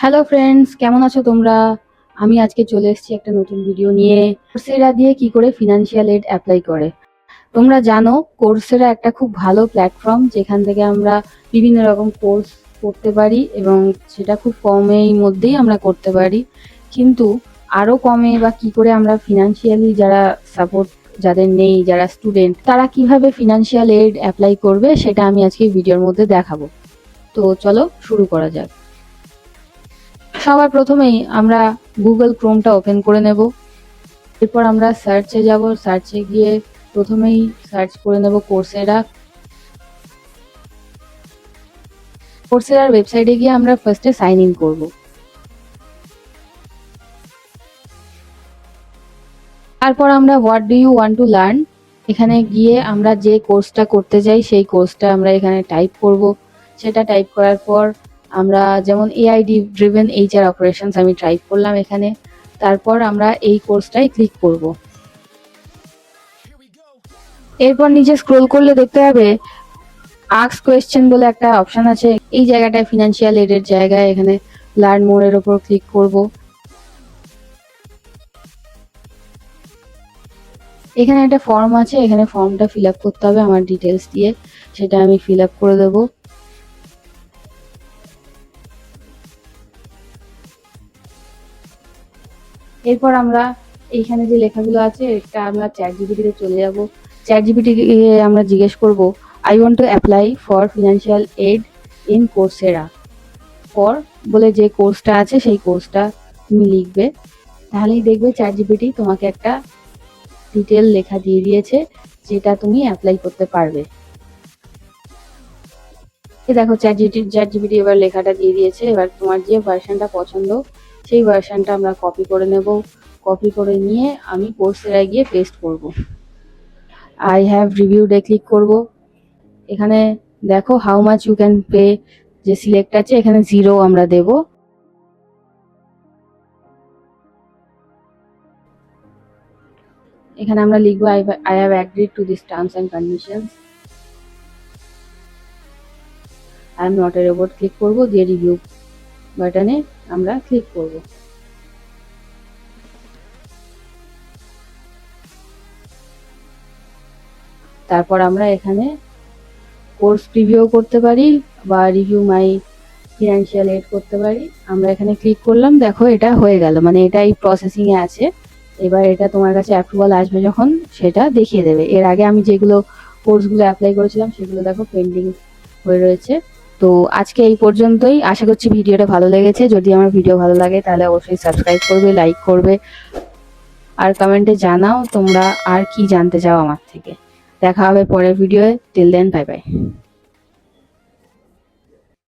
Hello friends, কেমন আছো তোমরা? আমি আজকে চলে এসেছি একটা নতুন ভিডিও নিয়ে। কোর্সেরা দিয়ে কি করে ফিনান্সিয়াল এড অ্যাপ্লাই করে। তোমরা জানো কোর্সেরা একটা খুব ভালো প্ল্যাটফর্ম, যেখান থেকে আমরা বিভিন্ন রকম কোর্স করতে পারি এবং সেটা খুব কমের মধ্যেই আমরা করতে পারি। কিন্তু আরো কমে বা কি করে আমরা ফিনান্সিয়ালি যারা সাপোর্ট যাদের নেই, যারা স্টুডেন্ট, তারা কিভাবে ফিনান্সিয়াল এড অ্যাপ্লাই করবে সেটা আমি আজকে ভিডিওর মধ্যে দেখাবো। তো চলো শুরু করা যাক। সবার প্রথমেই আমরা গুগল ক্রোমটা ওপেন করে নেব। এরপর আমরা সার্চে যাব। সার্চে গিয়ে প্রথমেই সার্চ করে নেব কোর্সেরার ওয়েবসাইটে গিয়ে আমরা ফার্স্টে সাইন ইন করব। তারপর আমরা what do you want to learn, এখানে গিয়ে আমরা যে কোর্সটা করতে চাই সেই কোর্সটা আমরা এখানে টাইপ করব। সেটা টাইপ করার পর আমরা যেমন এআইডি ড্রিভেন এইচআর অপারেশনস আমি টাইপ করলাম এখানে। তারপর আমরা এই কোর্সটাই ক্লিক করব। এরপর নিচে স্ক্রোল করলে দেখতে পাবে আস্ক কোয়েশ্চেন বলে একটা অপশন আছে। এই জায়গাটায় ফিনান্সিয়াল এডের জায়গায় এখানে লার্ন মোর এর উপর ক্লিক করব। এখানে একটা ফর্ম আছে, এখানে ফর্মটা ফিল আপ করতে হবে আমার ডিটেলস দিয়ে। সেটা আমি ফিল আপ করে দেব। এরপর আমরা এইখানে যে লেখাগুলো আছে এটা আমরা চ্যাট জিপিটিতে চলে যাব। চ্যাট জিপিটি আমরা জিজ্ঞেস করব I want to apply for financial aid in Coursera. For বলে যে কোর্সটা আছে সেই কোর্সটা তুমি লিখবে, তাহলেই দেখবে চ্যাট জিপিটি তোমাকে একটা ডিটেল লেখা দিয়ে দিয়েছে যেটা তুমি অ্যাপ্লাই করতে পারবে। দেখো চ্যাট জিপিটি এবার লেখাটা দিয়ে দিয়েছে। এবার তোমার যে ভার্সনটা পছন্দ সেই ভার্সনটা আমরা কপি করে নেব। কপি করে নিয়ে আমি কোর্সেরায় গিয়ে পেস্ট করব। আই হ্যাভ রিভিউড এ ক্লিক করব। এখানে দেখো how much you can pay যে সিলেক্ট আছে, এখানে 0 আমরা দেব। এখানে আমরা লিখবো I have agreed to this terms and conditions. I am not a robot click করব, দিয়ে রিভিউ বাটনে আমরা ক্লিক করব। তারপর আমরা এখানে কোর্স প্রিভিউ করতে পারি বা রিভিউ মাই ফিনান্সিয়াল এড করতে পারি। আমরা এখানে ক্লিক করলাম, দেখো এটা হয়ে গেল, মানে এটা এই প্রসেসিং এ আছে। এবার এটা তোমার কাছে অ্যাপ্রুভাল আসবে যখন সেটা দেখিয়ে দেবে। এর আগে আমি যেগুলো কোর্সগুলো অ্যাপ্লাই করেছিলাম সেগুলো দেখো পেন্ডিং হয়ে রয়েছে। তো আজকে এই পর্যন্তই। আশা করছি ভিডিওটা ভালো লেগেছে। যদি আমার ভিডিও ভালো লাগে তাহলে অবশ্যই সাবস্ক্রাইব করবে, লাইক করবে আর কমেন্টে জানাও তোমরা আর কি জানতে চাও আমার থেকে। দেখা হবে পরের ভিডিওয়ে। Till then, bye by.